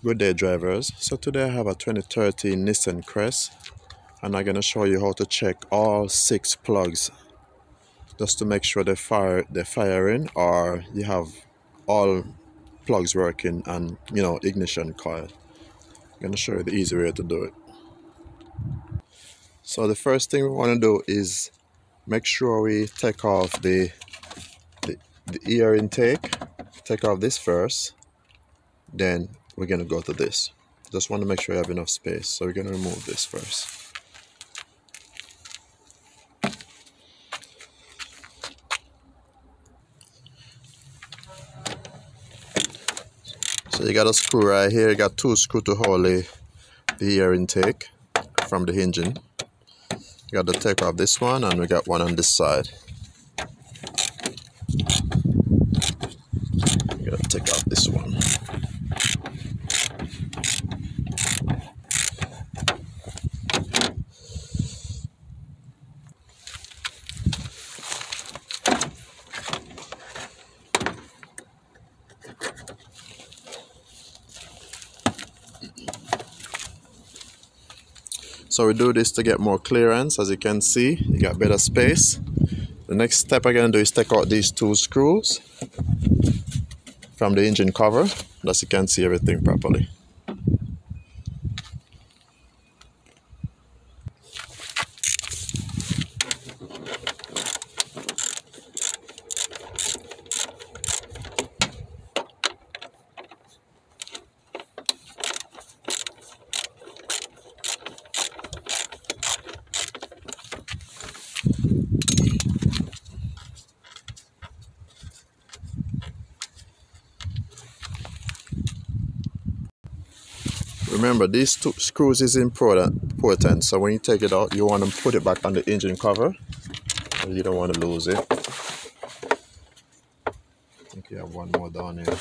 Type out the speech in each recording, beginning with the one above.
Good day, drivers. So today I have a 2013 Nissan Crest, and I'm going to show you how to check all 6 plugs just to make sure they're firing, or you have all plugs working and ignition coil. I'm going to show you the easy way to do it. So the first thing we want to do is make sure we take off the air intake. Take off this first, then we're going to go to this. Just want to make sure you have enough space, so we're going to remove this first. So you got a screw right here. You got 2 screws to hold the air intake from the engine. You got to take off this one, and we got one on this side. You got to take off this one. So we do this to get more clearance. As you can see, you got better space. The next step I'm going to do is take out these 2 screws from the engine cover, thus you can see everything properly. Remember, these 2 screws is important, so when you take it out, you want to put it back on the engine cover. You don't want to lose it. I think we have one more down here.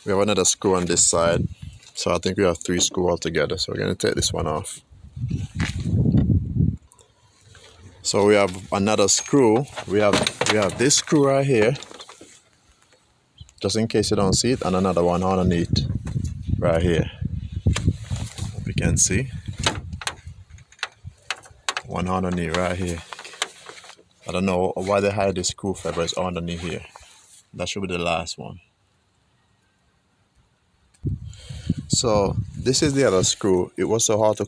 We have another screw on this side, so I think we have 3 screws altogether. So we're going to take this one off. So we have another screw. We have this screw right here, just in case you don't see it, and another one underneath right here. You can see one underneath right here. I don't know why they hide this screw fiber is underneath here. That should be the last one. So this is the other screw. It was so hard to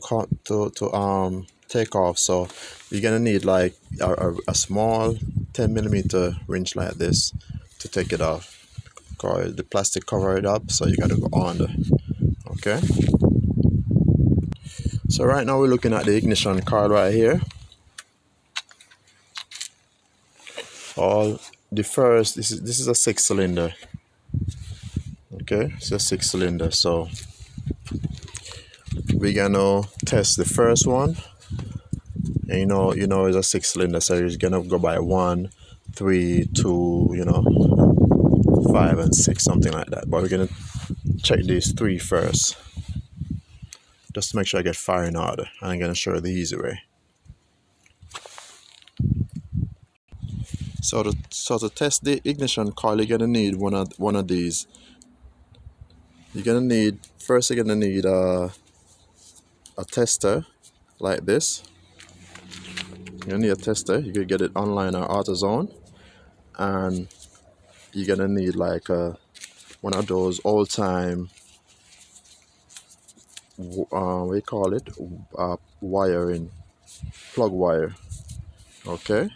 take off, so you're gonna need like a small 10mm wrench like this to take it off. The plastic cover it up, so you gotta go under. Okay. So right now we're looking at the ignition coil right here. This is a 6-cylinder. Okay, it's a 6-cylinder. So we're gonna test the first one. And you know it's a 6-cylinder, so it's gonna go by 1, 3, 2, 5 and 6, something like that. But we're gonna check these 3 first, just to make sure I get firing order, and I'm going to show you the easy way. So to test the ignition coil, you're going to need one of these. You're going to need a tester like this. You're going to need a tester. You can get it online or AutoZone, and you're going to need like one of those old-time we call it wiring, plug wire. Okay,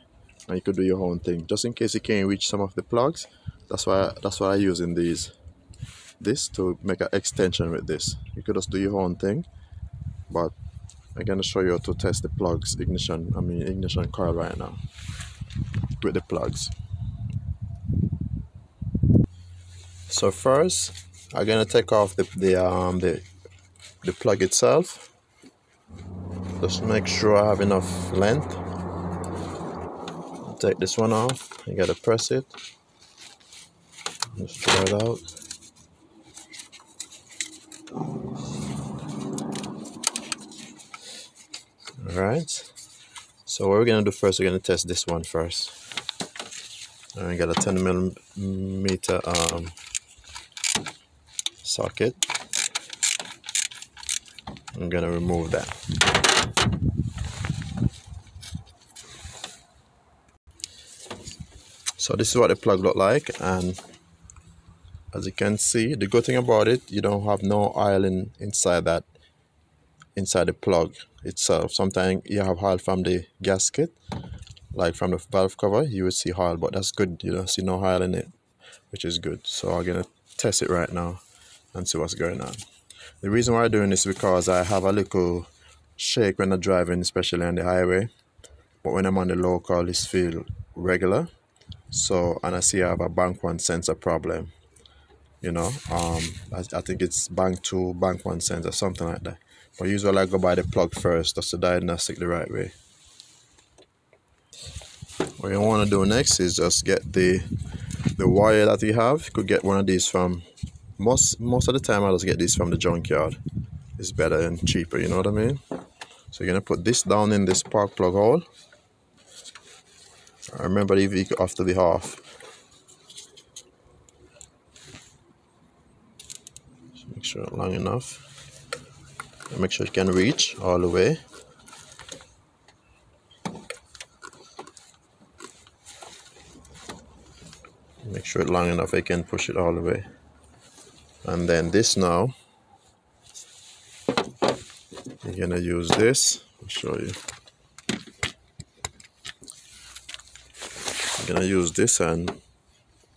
and you could do your own thing, just in case you can't reach some of the plugs. That's why I use in this to make an extension with this. You could just do your own thing, but I'm gonna show you how to test the plugs, ignition coil right now with the plugs. So first I'm gonna take off the plug itself, just to make sure I have enough length. Take this one off. You gotta press it. Just try it out. Alright. So what we're gonna do first, we're gonna test this one first. And we got a 10mm socket. I'm gonna remove that. So this is what the plug look like, and as you can see, the good thing about it, you don't have no oil inside the plug itself. Sometimes you have oil from the gasket, like from the valve cover, you would see oil, but that's good. You don't see no oil in it, which is good. So I'm gonna test it right now and see what's going on. The reason why I'm doing this is because I have a little shake when I'm driving, especially on the highway. But when I'm on the local, it feels regular. So, and I see I have a bank 1 sensor problem. You know, I think it's bank 2, bank 1 sensor, something like that. But usually I go by the plug first, just to diagnostic the right way. What you want to do next is just get the wire that you have. You could get one of these from, most of the time I just get these from the junkyard. It's better and cheaper, you know what I mean? So you're going to put this down in the spark plug hole. Remember the vehicle have to be off. So make sure it's long enough. And make sure it can reach all the way. Make sure it's long enough, I can push it all the way. And then this now, you're gonna use this. I'll show you. I'm gonna use this and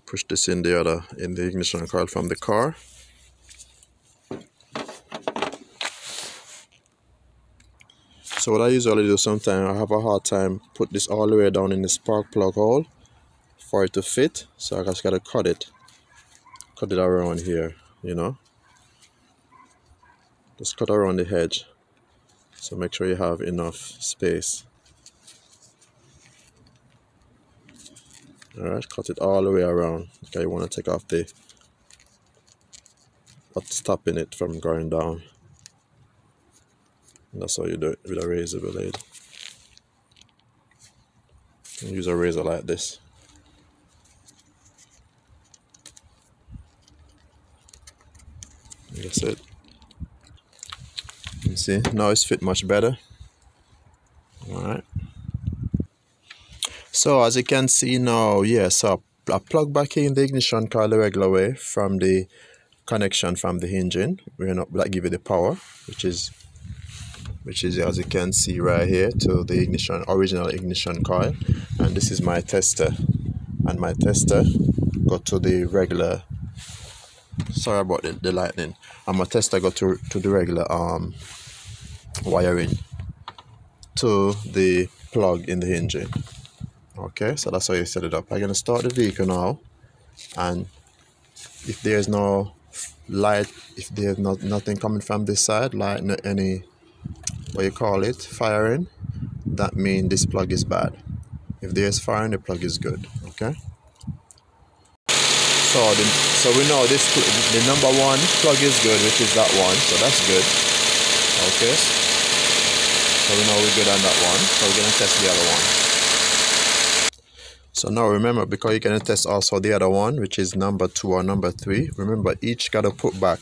push this in the ignition coil from the car. So what I usually do sometimes, I have a hard time put this all the way down in the spark plug hole for it to fit. So I just gotta cut it around here, you know. Just cut around the edge. So make sure you have enough space. Alright, cut it all the way around. Okay, you want to take off what's stopping it from going down. And that's how you do it with a razor blade. Use a razor like this. That's it. You see, now it's fit much better. Alright. So as you can see now, yes, I plug back in the ignition coil the regular way from the connection from the engine. We're not like give it the power, which is as you can see right here to the original ignition coil. And this is my tester, and my tester go to the regular. Sorry about the lightning. And my tester go to the regular wiring to the plug in the engine. Okay, so that's how you set it up. I'm gonna start the vehicle now, and if there's no light, if there's nothing coming from this side, like any, what you call it, firing, that means this plug is bad. If there's firing, the plug is good. Okay. So we know the number 1 plug is good, which is that one. So that's good. Okay. So we know we're good on that one. So we're gonna test the other one. So now remember, because you're going to test also the other one, which is number 2 or number 3, remember each got to put back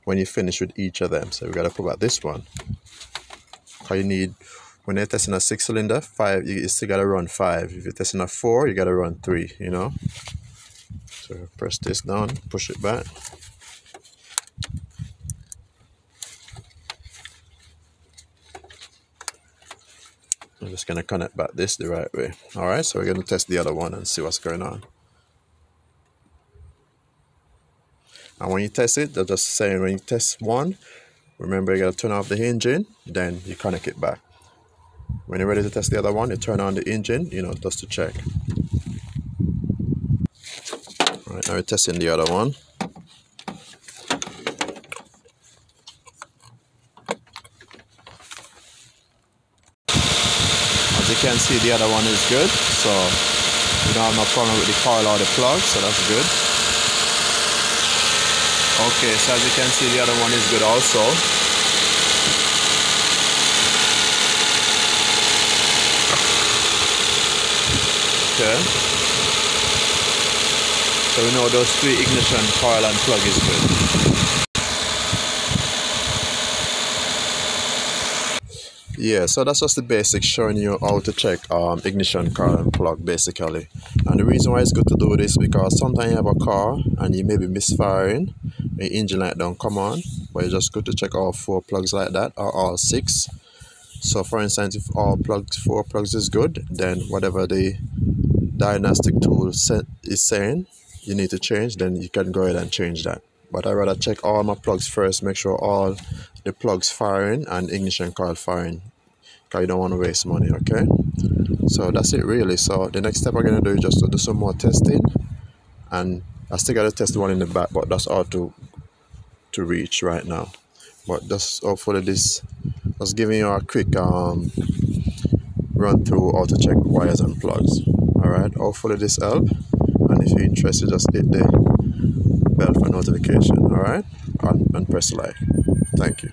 when you finish with each of them. So we got to put back this one. Because you need, when you're testing a 6-cylinder, 5, you still got to run 5. If you're testing a 4, you got to run 3, you know. So press this down, push it back. I'm just going to connect back this the right way. Alright, so we're going to test the other one and see what's going on. And when you test it, they're just saying when you test one, remember you got to turn off the engine, then you connect it back. When you're ready to test the other one, you turn on the engine, you know, just to check. Alright, now we're testing the other one. You can see the other one is good, so we don't have no problem with the coil or the plug, so that's good. Okay, so as you can see, the other one is good also. Okay. So we know those 3 ignition, coil and plug is good. Yeah, so that's just the basics, showing you how to check ignition coil and plug basically. And the reason why it's good to do this, because sometimes you have a car and you may be misfiring, the engine light don't come on, but it's just good to check all 4 plugs like that, or all 6. So for instance, if all plugs 4 plugs is good, then whatever the diagnostic tool is saying you need to change, then you can go ahead and change that. But I rather check all my plugs first, make sure all the plugs firing and ignition coil firing, because you don't want to waste money. Okay, so that's it really. So the next step I'm going to do is just to do some more testing, and I still got to test the one in the back, but that's all to reach right now. But just hopefully this was giving you a quick run through how to check wires and plugs. Alright, hopefully this helped, and if you're interested, just hit the bell for notification. Alright, and press like. Thank you.